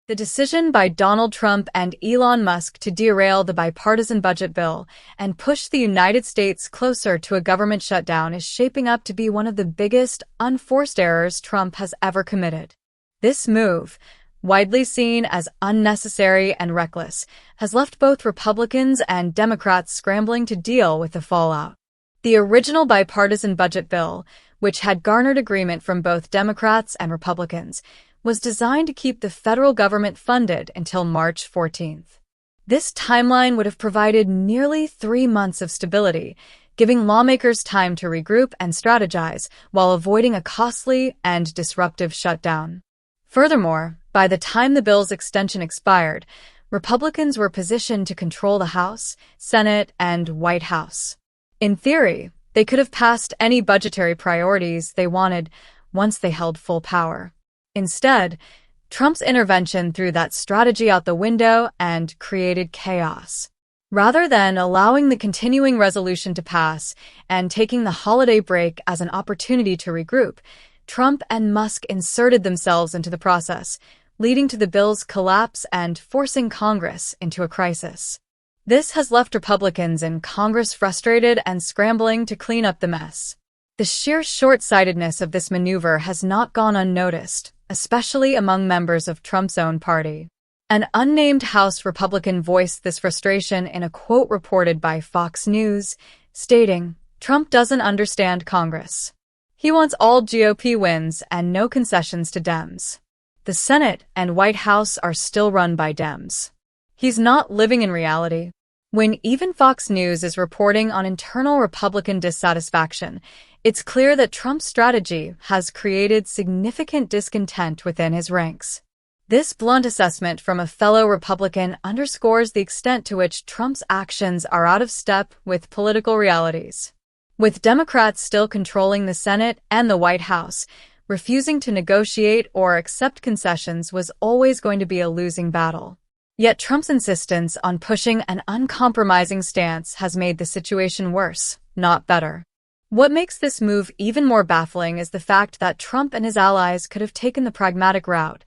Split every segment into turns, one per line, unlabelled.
The decision by Donald Trump and Elon Musk to derail the bipartisan budget bill and push the United States closer to a government shutdown is shaping up to be one of the biggest, unforced errors Trump has ever committed. This move, widely seen as unnecessary and reckless, has left both Republicans and Democrats scrambling to deal with the fallout. The original bipartisan budget bill, which had garnered agreement from both Democrats and Republicans, was designed to keep the federal government funded until March 14th. This timeline would have provided nearly 3 months of stability, giving lawmakers time to regroup and strategize while avoiding a costly and disruptive shutdown. Furthermore, by the time the bill's extension expired, Republicans were positioned to control the House, Senate, and White House. In theory, they could have passed any budgetary priorities they wanted once they held full power. Instead, Trump's intervention threw that strategy out the window and created chaos. Rather than allowing the continuing resolution to pass and taking the holiday break as an opportunity to regroup, Trump and Musk inserted themselves into the process, leading to the bill's collapse and forcing Congress into a crisis. This has left Republicans in Congress frustrated and scrambling to clean up the mess. The sheer short-sightedness of this maneuver has not gone unnoticed, especially among members of Trump's own party. An unnamed House Republican voiced this frustration in a quote reported by Fox News, stating, "Trump doesn't understand Congress. He wants all GOP wins and no concessions to Dems. The Senate and White House are still run by Dems. He's not living in reality." When even Fox News is reporting on internal Republican dissatisfaction, it's clear that Trump's strategy has created significant discontent within his ranks. This blunt assessment from a fellow Republican underscores the extent to which Trump's actions are out of step with political realities. With Democrats still controlling the Senate and the White House, refusing to negotiate or accept concessions was always going to be a losing battle. Yet Trump's insistence on pushing an uncompromising stance has made the situation worse, not better. What makes this move even more baffling is the fact that Trump and his allies could have taken the pragmatic route,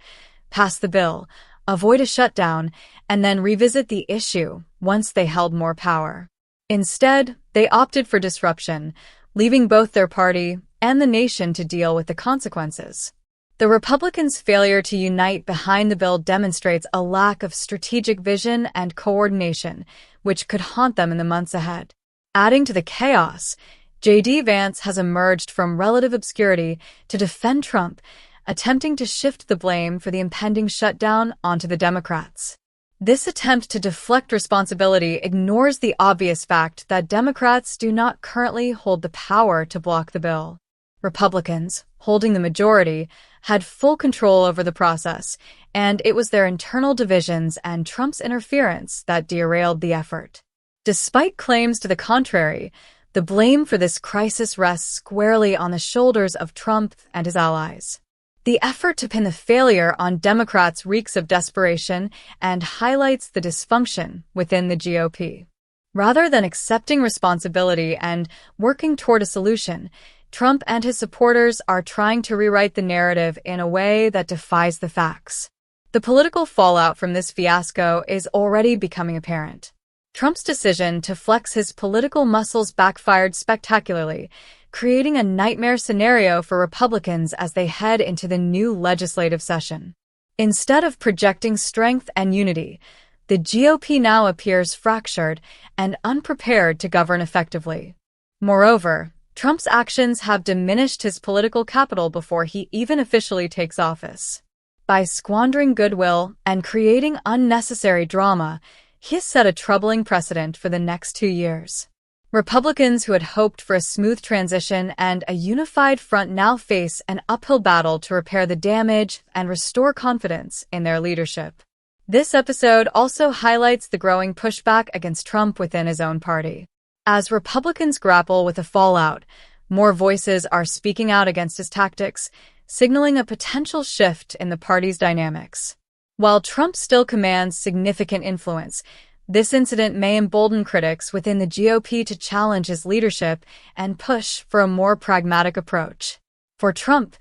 pass the bill, avoid a shutdown, and then revisit the issue once they held more power. Instead, they opted for disruption, leaving both their party and the nation to deal with the consequences. The Republicans' failure to unite behind the bill demonstrates a lack of strategic vision and coordination, which could haunt them in the months ahead. Adding to the chaos, J.D. Vance has emerged from relative obscurity to defend Trump, attempting to shift the blame for the impending shutdown onto the Democrats. This attempt to deflect responsibility ignores the obvious fact that Democrats do not currently hold the power to block the bill. Republicans, holding the majority, had full control over the process, and it was their internal divisions and Trump's interference that derailed the effort. Despite claims to the contrary, the blame for this crisis rests squarely on the shoulders of Trump and his allies. The effort to pin the failure on Democrats reeks of desperation and highlights the dysfunction within the GOP. Rather than accepting responsibility and working toward a solution, Trump and his supporters are trying to rewrite the narrative in a way that defies the facts. The political fallout from this fiasco is already becoming apparent. Trump's decision to flex his political muscles backfired spectacularly, creating a nightmare scenario for Republicans as they head into the new legislative session. Instead of projecting strength and unity, the GOP now appears fractured and unprepared to govern effectively. Moreover, Trump's actions have diminished his political capital before he even officially takes office. By squandering goodwill and creating unnecessary drama, he has set a troubling precedent for the next 2 years. Republicans who had hoped for a smooth transition and a unified front now face an uphill battle to repair the damage and restore confidence in their leadership. This episode also highlights the growing pushback against Trump within his own party. As Republicans grapple with the fallout, more voices are speaking out against his tactics, signaling a potential shift in the party's dynamics. While Trump still commands significant influence, this incident may embolden critics within the GOP to challenge his leadership and push for a more pragmatic approach. For Trump,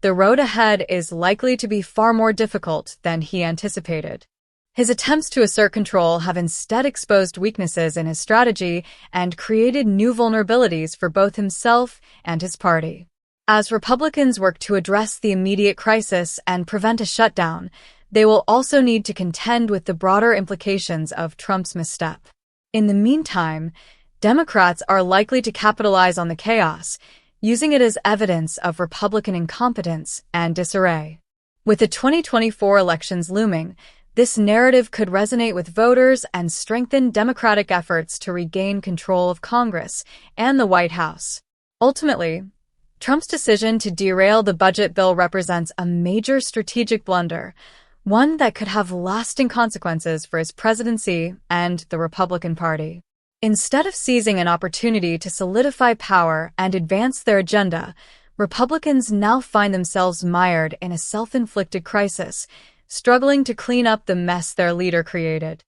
the road ahead is likely to be far more difficult than he anticipated. His attempts to assert control have instead exposed weaknesses in his strategy and created new vulnerabilities for both himself and his party. As Republicans work to address the immediate crisis and prevent a shutdown, they will also need to contend with the broader implications of Trump's misstep. In the meantime, Democrats are likely to capitalize on the chaos, using it as evidence of Republican incompetence and disarray. With the 2024 elections looming, this narrative could resonate with voters and strengthen Democratic efforts to regain control of Congress and the White House. Ultimately, Trump's decision to derail the budget bill represents a major strategic blunder, one that could have lasting consequences for his presidency and the Republican Party. Instead of seizing an opportunity to solidify power and advance their agenda, Republicans now find themselves mired in a self-inflicted crisis, struggling to clean up the mess their leader created.